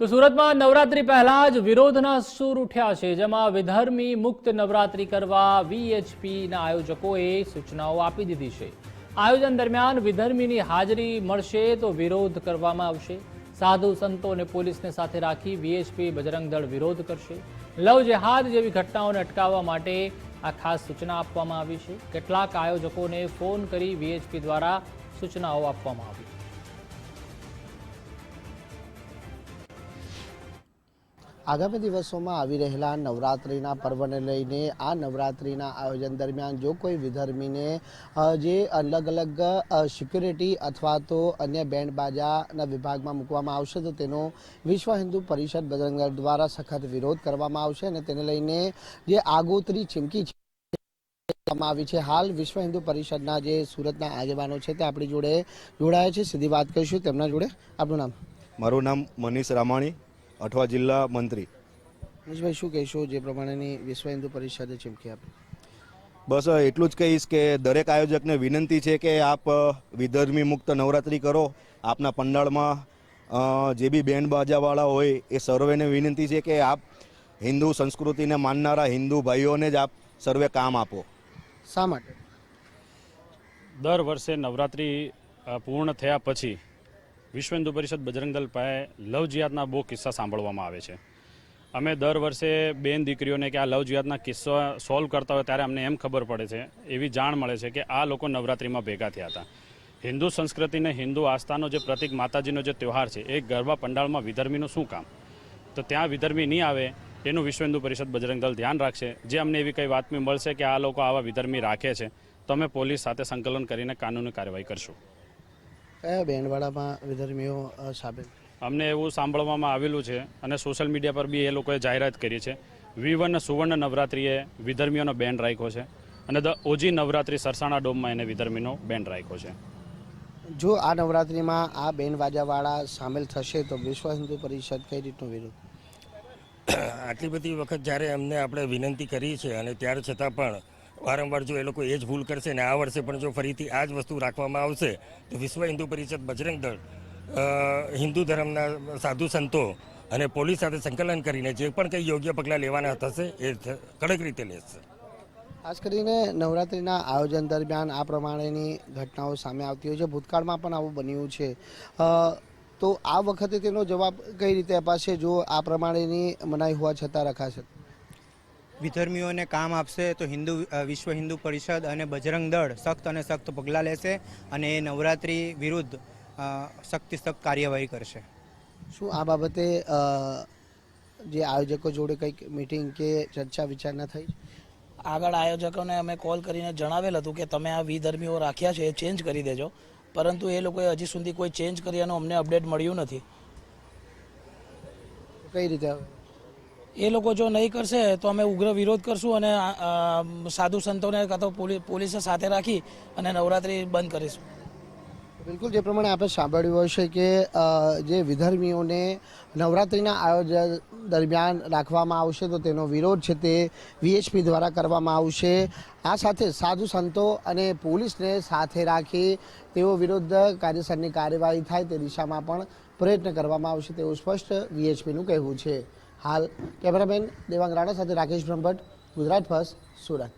તો સુરતમાં નવરાત્રી પહેલા જ વિરોધના સૂર ઉઠ્યા છે, જેમાં વિધર્મી મુક્ત નવરાત્રી કરવા વીએચપીના આયોજકોએ સૂચનાઓ આપી દીધી છે। આયોજન દરમિયાન વિધર્મીની હાજરી મળશે તો વિરોધ કરવામાં આવશે। સાધુ સંતો અને પોલીસને સાથે રાખી વીએચપી બજરંગ દળ વિરોધ કરશે। લવ જેહાદ જેવી ઘટનાઓને અટકાવવા માટે આ ખાસ સૂચના આપવામાં આવી છે। કેટલાક આયોજકોને ફોન કરી વીએચપી દ્વારા સૂચનાઓ આપવામાં આવી। आगामी दिवसों में આવી રહેલા નવરાત્રિના પર્વને લઈને આ નવરાત્રિના આયોજન દરમિયાન જો કોઈ વિધર્મીને જે અલગ અલગ સિક્યુરિટી અથવા તો અન્ય બેન્ડ બાજાના વિભાગમાં મૂકવામાં આવશે તો તેનો વિશ્વ હિન્દુ પરિષદ બજરંગ દળ દ્વારા સખત વિરોધ કરવામાં આવશે અને તેને લઈને જે આગોતરી ચીમકી આવી છે। હાલ વિશ્વ હિન્દુ પરિષદના જે સુરતના આગેવાનો છે તે આપણી જોડે જોડાયા છે। સીધી વાત કરીશું તેમના જોડે। આપનું નામ? મારું નામ મનીષ રામાણી, अठवा जिला मंत्री। મનીષભાઈ, શું કહેશો જે પ્રમાણેની વિશ્વ હિન્દુ પરિષદે ચીમકી આપી? बस एटલું જ કહીશ કે દરેક આયોજકને વિનંતી છે કે આપ વિધર્મી મુક્ત નવરાત્રી કરો। આપના પંડાળમાં જે બી બેન્ડ બાજાવાળા હોય એ સર્વેને વિનંતી છે કે આપ હિન્દુ સંસ્કૃતિને માનનારા હિન્દુ ભાઈઓને જ આપ સર્વે કામ આપો। શા માટે? દર વર્ષે નવરાત્રી પૂર્ણ થયા પછી વિશ્વ હિન્દુ પરિષદ બજરંગ દળ પાસે લવ જિહાદના બહુ કિસ્સા સાંભળવામાં આવે છે। અમે દર વર્ષે બેન દીકરીઓને કે આ લવ જિહાદના કિસ્સા સોલ્વ કરતા હોય ત્યારે અમને એમ ખબર પડે છે, એવી જાણ મળે છે કે આ લોકો નવરાત્રિમાં ભેગા થયા હતા। હિન્દુ સંસ્કૃતિને હિન્દુ આસ્થાનો જે પ્રતિક માતાજીનો જે તહેવાર છે એ ગરબા પંડાળમાં વિધર્મીનું શું કામ? તો ત્યાં વિધર્મી નહીં આવે એનું વિશ્વ હિન્દુ પરિષદ બજરંગ દળ ધ્યાન રાખશે। જે અમને એવી કંઈ બાતમી મળશે કે આ લોકો આવા વિધર્મી રાખે છે તો અમે પોલીસ સાથે સંકલન કરીને કાનૂની કાર્યવાહી કરશું। કયા બેન્ડવાળામાં વિધર્મીઓ સાબિત? અમને એવું સાંભળવામાં આવેલું છે અને સોશિયલ મીડિયા પર બી એ લોકોએ જાહેરાત કરી છે। V1 સુવર્ણ નવરાત્રિએ વિધર્મીઓનો બેન્ડ રાખ્યો છે અને ધ ઓજી નવરાત્રિ સરસાણા ડોમમાં એને વિધર્મીનો બેન્ડ રાખ્યો છે। જો આ નવરાત્રિમાં આ બેન્ડ બાજાવાળા સામેલ થશે તો વિશ્વ હિન્દુ પરિષદ કઈ રીતનો વિરોધ? આટલી બધી વખત જ્યારે અમને આપણે વિનંતી કરી છે અને ત્યાર છતાં પણ વારંવાર જો એ લોકો એ જ ભૂલ કરશે ને આ વર્ષે પણ જો ફરીથી આ જ વસ્તુ રાખવામાં આવશે તો વિશ્વ હિન્દુ પરિષદ બજરંગ દળ હિન્દુ ધર્મના સાધુ સંતો અને પોલીસ સાથે સંકલન કરીને જે પણ કંઈ યોગ્ય પગલાં લેવાના થશે એ કડક રીતે લેશે। ખાસ કરીને નવરાત્રિના આયોજન દરમિયાન આ પ્રમાણેની ઘટનાઓ સામે આવતી હોય છે। ભૂતકાળમાં પણ આવું બન્યું છે, તો આ વખતે તેનો જવાબ કઈ રીતે અપાશે જો આ પ્રમાણેની મનાઈ હોવા છતાં રખાશે? વિધર્મીઓને કામ આપશે તો વિશ્વ હિન્દુ પરિષદ અને બજરંગ દળ સખ્ત અને સખ્ત પગલાં લેશે અને એ નવરાત્રી વિરુદ્ધ સખ્ત કાર્યવાહી કરશે। શું આ બાબતે જે આયોજકો જોડે કંઈક મીટિંગ કે ચર્ચા વિચારણા થઈ? આગળ આયોજકોને અમે કોલ કરીને જણાવેલ હતું કે તમે આ વિધર્મીઓ રાખ્યા છે એ ચેન્જ કરી દેજો, પરંતુ એ લોકોએ હજી સુધી કોઈ ચેન્જ કર્યાનું અમને અપડેટ મળ્યું નથી। કઈ રીતે એ લોકો જો નહીં કરશે તો અમે ઉગ્ર વિરોધ કરશું અને સાધુ સંતોને કાં તો પોલીસે સાથે રાખી અને નવરાત્રિ બંધ કરીશું। બિલકુલ, જે પ્રમાણે આપણે સાંભળ્યું હશે કે જે વિધર્મીઓને નવરાત્રિના આયોજન દરમિયાન રાખવામાં આવશે તો તેનો વિરોધ છે તે વીએચપી દ્વારા કરવામાં આવશે। આ સાથે સાધુ સંતો અને પોલીસને સાથે રાખી તેઓ વિરુદ્ધ કાયદેસરની કાર્યવાહી થાય તે દિશામાં પણ પ્રયત્ન કરવામાં આવશે તેવું સ્પષ્ટ વીએચપીનું કહેવું છે। હાલ કેમેરામેન દેવાંગ રાણા સાથે રાકેશ બ્રહ્મભટ્ટ, ગુજરાત ફર્સ્ટ, સુરત।